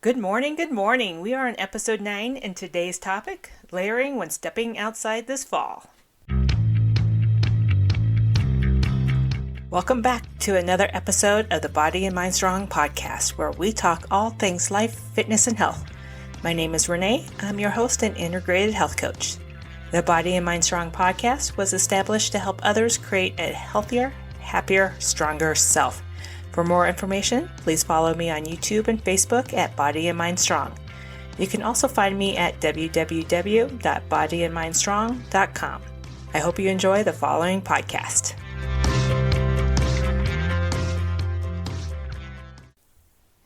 Good morning, good morning. We are on episode 9 and today's topic, layering when stepping outside this fall. Welcome back to another episode of the Body and Mind Strong podcast, where we talk all things life, fitness, and health. My name is Renee. I'm your host and integrated health coach. The Body and Mind Strong podcast was established to help others create a healthier, happier, stronger self. For more information, please follow me on YouTube and Facebook at Body and Mind Strong. You can also find me at www.bodyandmindstrong.com. I hope you enjoy the following podcast.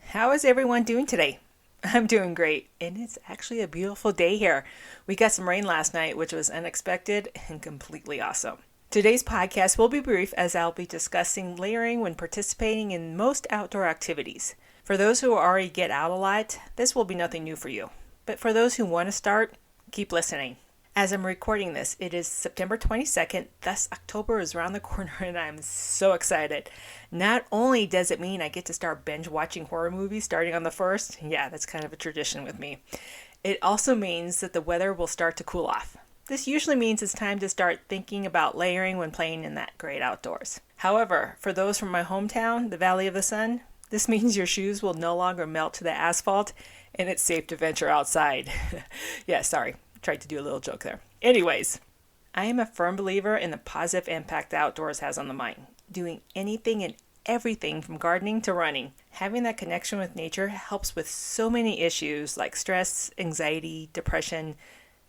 How is everyone doing today? I'm doing great, and it's actually a beautiful day here. We got some rain last night, which was unexpected and completely awesome. Today's podcast will be brief, as I'll be discussing layering when participating in most outdoor activities. For those who already get out a lot, this will be nothing new for you. But for those who want to start, keep listening. As I'm recording this, it is September 22nd, thus October is around the corner, and I'm so excited. Not only does it mean I get to start binge watching horror movies starting on the 1st, yeah, that's kind of a tradition with me. It also means that the weather will start to cool off. This usually means it's time to start thinking about layering when playing in that great outdoors. However, for those from my hometown, the Valley of the Sun, this means your shoes will no longer melt to the asphalt and it's safe to venture outside. Yeah, sorry, tried to do a little joke there. Anyways, I am a firm believer in the positive impact the outdoors has on the mind. Doing anything and everything from gardening to running. Having that connection with nature helps with so many issues like stress, anxiety, depression,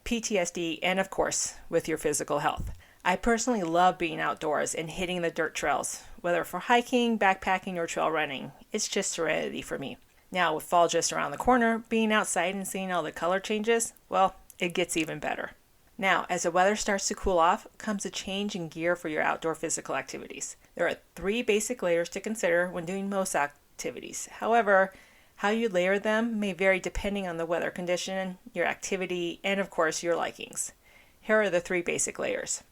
PTSD, and of course, with your physical health. I personally love being outdoors and hitting the dirt trails, whether for hiking, backpacking, or trail running. It's just serenity for me. Now, with fall just around the corner, being outside and seeing all the color changes, well, it gets even better. Now, as the weather starts to cool off, comes a change in gear for your outdoor physical activities. There are 3 basic layers to consider when doing most activities. However, how you layer them may vary depending on the weather condition, your activity, and of course your likings. Here are the 3 basic layers.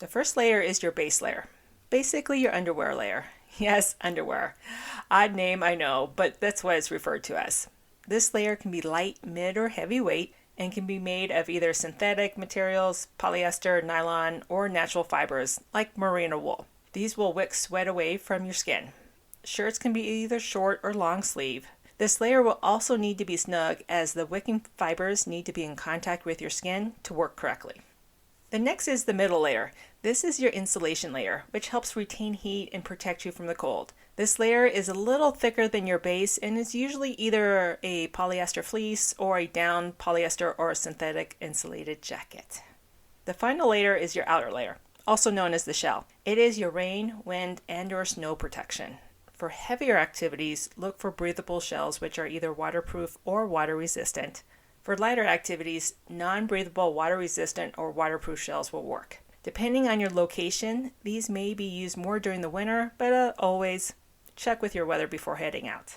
The first layer is your base layer, basically your underwear layer. Yes, underwear. Odd name, I know, but that's what it's referred to as. This layer can be light, mid, or heavy weight and can be made of either synthetic materials, polyester, nylon, or natural fibers like merino wool. These will wick sweat away from your skin. Shirts can be either short or long sleeve. This layer will also need to be snug, as the wicking fibers need to be in contact with your skin to work correctly. The next is the middle layer. This is your insulation layer, which helps retain heat and protect you from the cold. This layer is a little thicker than your base and is usually either a polyester fleece or a down polyester or a synthetic insulated jacket. The final layer is your outer layer, also known as the shell. It is your rain, wind, and or snow protection. For heavier activities, look for breathable shells which are either waterproof or water resistant. For lighter activities, non-breathable, water resistant, or waterproof shells will work. Depending on your location, these may be used more during the winter, but always check with your weather before heading out.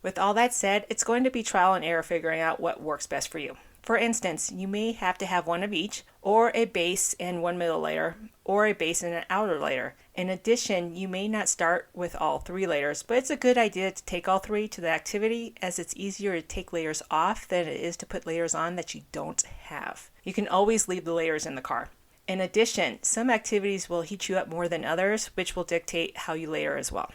With all that said, it's going to be trial and error figuring out what works best for you. For instance, you may have to have one of each, or a base and one middle layer, or a base and an outer layer. In addition, you may not start with all 3 layers, but it's a good idea to take all 3 to the activity, as it's easier to take layers off than it is to put layers on that you don't have. You can always leave the layers in the car. In addition, some activities will heat you up more than others, which will dictate how you layer as well.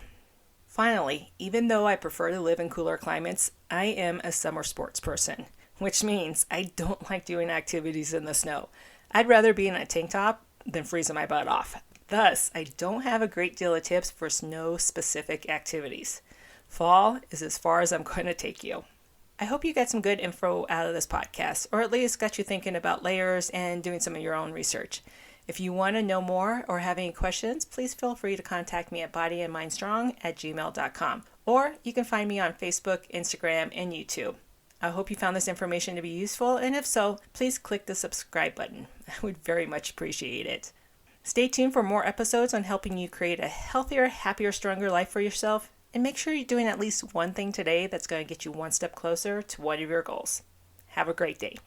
Finally, even though I prefer to live in cooler climates, I am a summer sports person, which means I don't like doing activities in the snow. I'd rather be in a tank top than freezing my butt off. Thus, I don't have a great deal of tips for snow-specific activities. Fall is as far as I'm going to take you. I hope you got some good info out of this podcast, or at least got you thinking about layers and doing some of your own research. If you want to know more or have any questions, please feel free to contact me at bodyandmindstrong@gmail.com, or you can find me on Facebook, Instagram, and YouTube. I hope you found this information to be useful, and if so, please click the subscribe button. I would very much appreciate it. Stay tuned for more episodes on helping you create a healthier, happier, stronger life for yourself, and make sure you're doing at least one thing today that's going to get you one step closer to one of your goals. Have a great day.